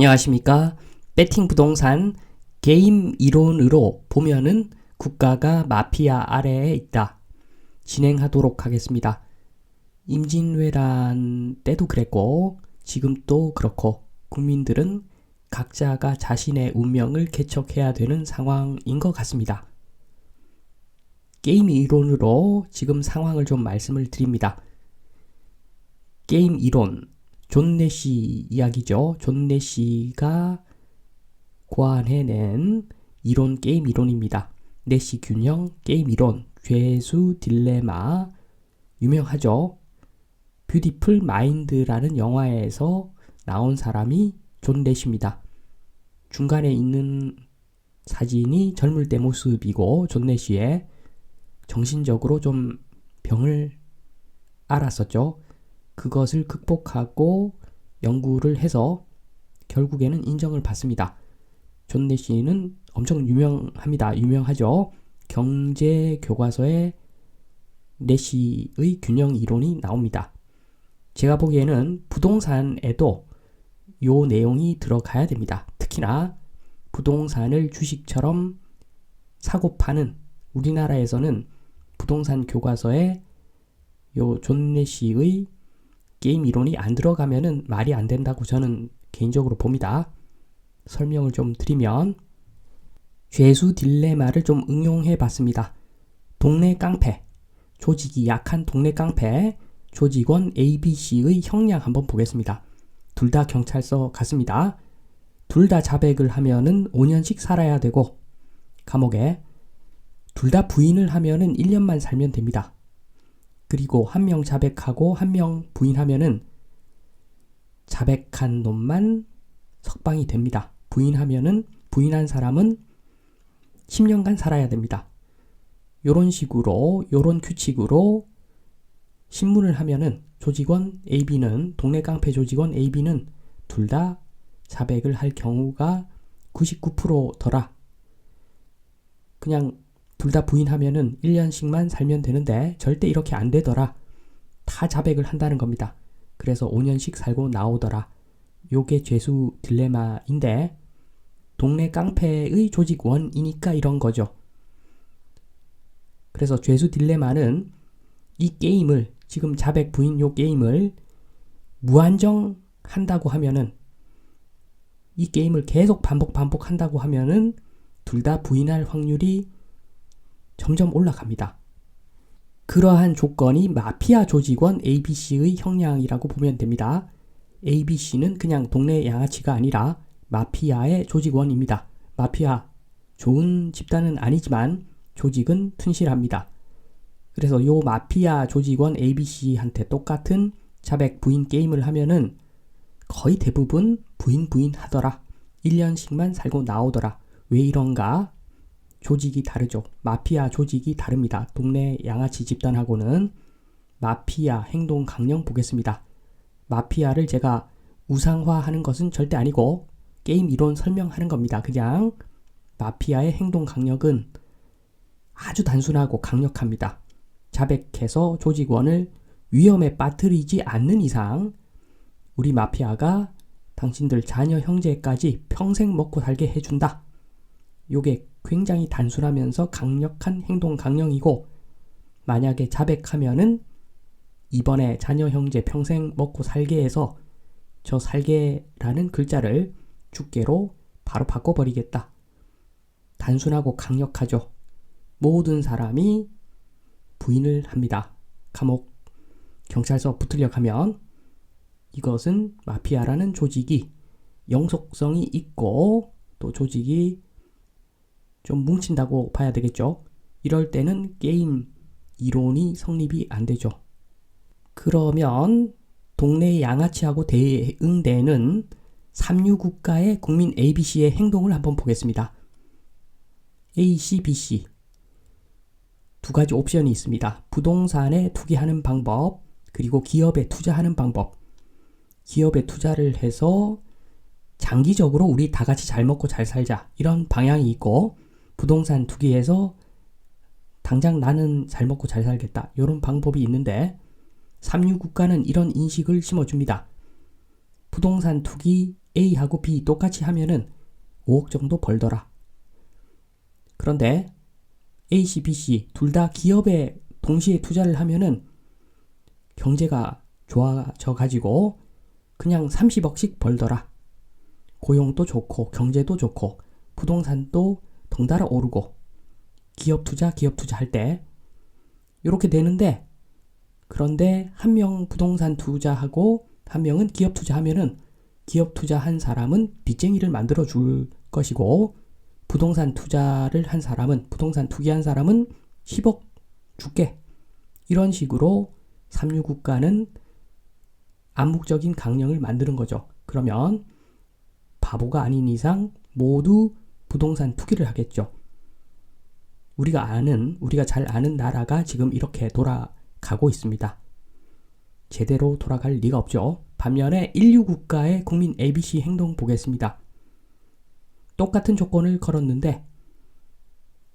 안녕하십니까? 배팅 부동산 게임 이론으로 보면은 국가가 마피아 아래에 있다. 진행하도록 하겠습니다. 임진왜란 때도 그랬고 지금 또 그렇고 국민들은 각자가 자신의 운명을 개척해야 되는 상황인 것 같습니다. 게임 이론으로 지금 상황을 좀 말씀을 드립니다. 게임 이론, 존 내시 이야기죠. 존 내시가 고안해낸 이론, 게임 이론입니다. 내시 균형, 게임 이론, 죄수 딜레마, 유명하죠. 뷰티풀 마인드라는 영화에서 나온 사람이 존 내시입니다. 중간에 있는 사진이 젊을 때 모습이고 존 내시의 정신적으로 좀 병을 앓았었죠. 그것을 극복하고 연구를 해서 결국에는 인정을 받습니다. 존 내시는 엄청 유명합니다. 유명하죠. 경제 교과서에 내시의 균형 이론이 나옵니다. 제가 보기에는 부동산에도 요 내용이 들어가야 됩니다. 특히나 부동산을 주식처럼 사고 파는 우리나라에서는 부동산 교과서에 요 존 내시의 게임 이론이 안 들어가면은 말이 안 된다고 저는 개인적으로 봅니다. 설명을 좀 드리면 죄수 딜레마를 좀 응용해 봤습니다. 동네 깡패, 조직이 약한 동네 깡패, 조직원 ABC의 형량 한번 보겠습니다. 둘 다 경찰서 갔습니다. 둘 다 자백을 하면은 5년씩 살아야 되고 감옥에 둘 다 부인을 하면은 1년만 살면 됩니다. 그리고 한 명 자백하고 한 명 부인하면은 자백한 놈만 석방이 됩니다. 부인하면은 부인한 사람은 10년간 살아야 됩니다. 요런 식으로 요런 규칙으로 신문을 하면은 조직원 AB는 동네 깡패 조직원 AB는 둘 다 자백을 할 경우가 99%더라. 그냥 둘 다 부인하면은 1년씩만 살면 되는데 절대 이렇게 안 되더라. 다 자백을 한다는 겁니다. 그래서 5년씩 살고 나오더라. 요게 죄수 딜레마인데 동네 깡패의 조직원이니까 이런 거죠. 그래서 죄수 딜레마는 이 게임을 지금 자백 부인 요 게임을 무한정 한다고 하면은 이 게임을 계속 반복한다고 하면은 둘 다 부인할 확률이 점점 올라갑니다. 그러한 조건이 마피아 조직원 ABC의 형량이라고 보면 됩니다. ABC는 그냥 동네 양아치가 아니라 마피아의 조직원입니다. 마피아, 좋은 집단은 아니지만 조직은 튼실합니다. 그래서 요 마피아 조직원 ABC한테 똑같은 자백 부인 게임을 하면은 거의 대부분 부인 하더라. 1년씩만 살고 나오더라. 왜 이런가? 조직이 다르죠. 마피아 조직이 다릅니다. 동네 양아치 집단하고는. 마피아 행동 강령 보겠습니다. 마피아를 제가 우상화하는 것은 절대 아니고 게임 이론 설명하는 겁니다. 그냥 마피아의 행동 강력은 아주 단순하고 강력합니다. 자백해서 조직원을 위험에 빠뜨리지 않는 이상 우리 마피아가 당신들 자녀 형제까지 평생 먹고 살게 해준다. 요게 굉장히 단순하면서 강력한 행동 강령이고 만약에 자백하면은 이번에 자녀 형제 평생 먹고 살게 해서 저 살게라는 글자를 죽게로 바로 바꿔버리겠다. 단순하고 강력하죠. 모든 사람이 부인을 합니다. 감옥, 경찰서 붙으려 하면 이것은 마피아라는 조직이 영속성이 있고 또 조직이 좀 뭉친다고 봐야 되겠죠. 이럴 때는 게임 이론이 성립이 안 되죠. 그러면 동네 양아치하고 대응되는 삼류국가의 국민 ABC의 행동을 한번 보겠습니다. A, C, B, C 두 가지 옵션이 있습니다. 부동산에 투기하는 방법 그리고 기업에 투자하는 방법. 기업에 투자를 해서 장기적으로 우리 다 같이 잘 먹고 잘 살자 이런 방향이 있고 부동산 투기해서 당장 나는 잘 먹고 잘 살겠다 이런 방법이 있는데 삼류국가는 이런 인식을 심어줍니다. 부동산 투기 A하고 B 똑같이 하면은 5억 정도 벌더라. 그런데 A씨, B씨 둘 다 기업에 동시에 투자를 하면은 경제가 좋아져 가지고 그냥 30억씩 벌더라. 고용도 좋고 경제도 좋고 부동산도 덩달아 오르고 기업 투자 할 때 이렇게 되는데, 그런데 한 명 부동산 투자하고 한 명은 기업 투자하면은 기업 투자한 사람은 빚쟁이를 만들어 줄 것이고 부동산 투자를 한 사람은 부동산 투기한 사람은 10억 줄게. 이런 식으로 삼류국가는 암묵적인 강령을 만드는 거죠. 그러면 바보가 아닌 이상 모두 부동산 투기를 하겠죠. 우리가 잘 아는 나라가 지금 이렇게 돌아가고 있습니다. 제대로 돌아갈 리가 없죠. 반면에 인류국가의 국민 ABC 행동 보겠습니다. 똑같은 조건을 걸었는데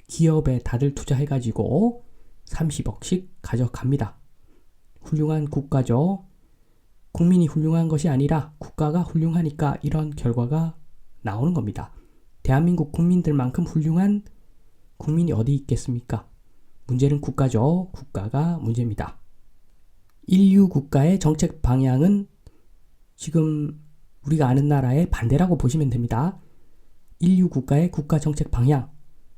기업에 다들 투자해가지고 30억씩 가져갑니다. 훌륭한 국가죠. 국민이 훌륭한 것이 아니라 국가가 훌륭하니까 이런 결과가 나오는 겁니다. 대한민국 국민들만큼 훌륭한 국민이 어디 있겠습니까? 문제는 국가죠. 국가가 문제입니다. 인류 국가의 정책 방향은 지금 우리가 아는 나라의 반대라고 보시면 됩니다. 인류 국가의 국가 정책 방향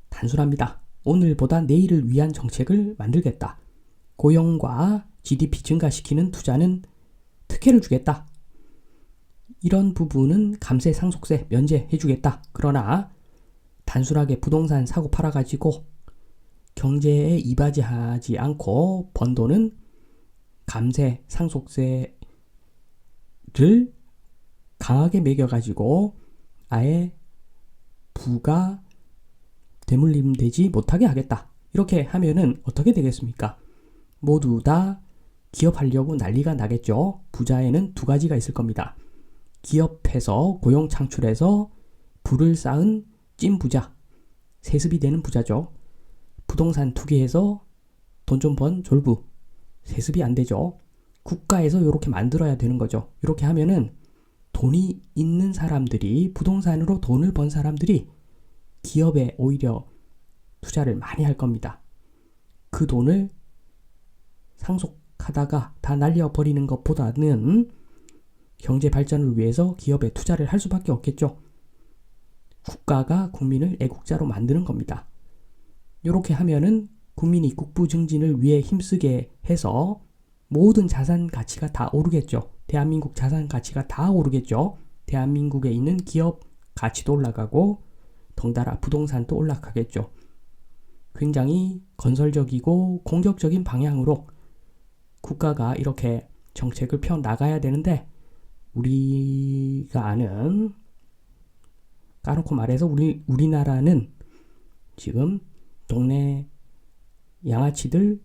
단순합니다. 오늘보다 내일을 위한 정책을 만들겠다. 고용과 GDP 증가시키는 투자는 특혜를 주겠다. 이런 부분은 감세 상속세 면제해 주겠다. 그러나 단순하게 부동산 사고 팔아가지고 경제에 이바지하지 않고 번 돈은 감세 상속세를 강하게 매겨가지고 아예 부가 되물림되지 못하게 하겠다. 이렇게 하면은 어떻게 되겠습니까? 모두 다 기업하려고 난리가 나겠죠. 부자에는 두 가지가 있을 겁니다. 기업해서 고용 창출해서 부를 쌓은 찐부자, 세습이 되는 부자죠. 부동산 투기해서 돈 좀 번 졸부, 세습이 안 되죠. 국가에서 이렇게 만들어야 되는 거죠. 이렇게 하면은 돈이 있는 사람들이, 부동산으로 돈을 번 사람들이 기업에 오히려 투자를 많이 할 겁니다. 그 돈을 상속하다가 다 날려버리는 것보다는 경제 발전을 위해서 기업에 투자를 할 수밖에 없겠죠. 국가가 국민을 애국자로 만드는 겁니다. 이렇게 하면은 국민이 국부 증진을 위해 힘쓰게 해서 모든 자산 가치가 다 오르겠죠. 대한민국 자산 가치가 다 오르겠죠. 대한민국에 있는 기업 가치도 올라가고 덩달아 부동산도 올라가겠죠. 굉장히 건설적이고 공격적인 방향으로 국가가 이렇게 정책을 펴 나가야 되는데, 우리가 아는, 까놓고 말해서 우리나라는 지금 동네 양아치들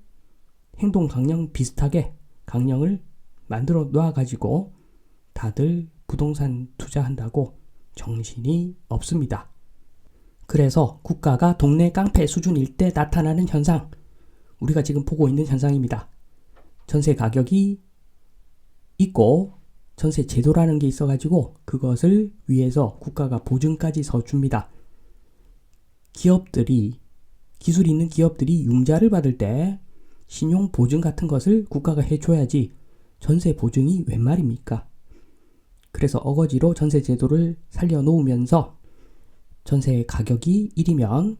행동 강령 비슷하게 강령을 만들어 놔가지고 다들 부동산 투자한다고 정신이 없습니다. 그래서 국가가 동네 깡패 수준일 때 나타나는 현상, 우리가 지금 보고 있는 현상입니다. 전세 가격이 있고 전세 제도라는 게 있어가지고 그것을 위해서 국가가 보증까지 서줍니다. 기업들이, 기술 있는 기업들이 융자를 받을 때 신용 보증 같은 것을 국가가 해줘야지 전세 보증이 웬 말입니까? 그래서 어거지로 전세 제도를 살려놓으면서 전세 가격이 1이면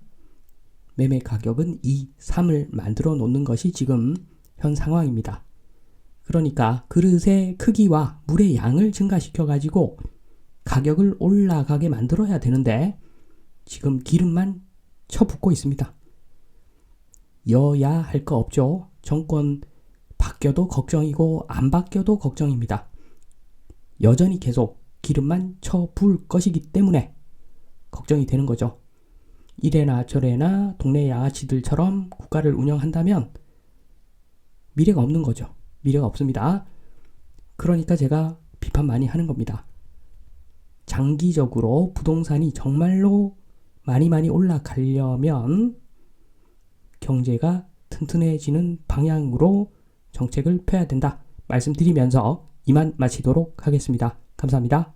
매매 가격은 2, 3을 만들어 놓는 것이 지금 현 상황입니다. 그러니까 그릇의 크기와 물의 양을 증가시켜 가지고 가격을 올라가게 만들어야 되는데 지금 기름만 쳐붓고 있습니다. 여야 할 거 없죠. 정권 바뀌어도 걱정이고 안 바뀌어도 걱정입니다. 여전히 계속 기름만 쳐부을 것이기 때문에 걱정이 되는 거죠. 이래나 저래나 동네 양아치들처럼 국가를 운영한다면 미래가 없는 거죠. 미래가 없습니다. 그러니까 제가 비판 많이 하는 겁니다. 장기적으로 부동산이 정말로 많이 올라가려면 경제가 튼튼해지는 방향으로 정책을 펴야 된다 말씀드리면서 이만 마치도록 하겠습니다. 감사합니다.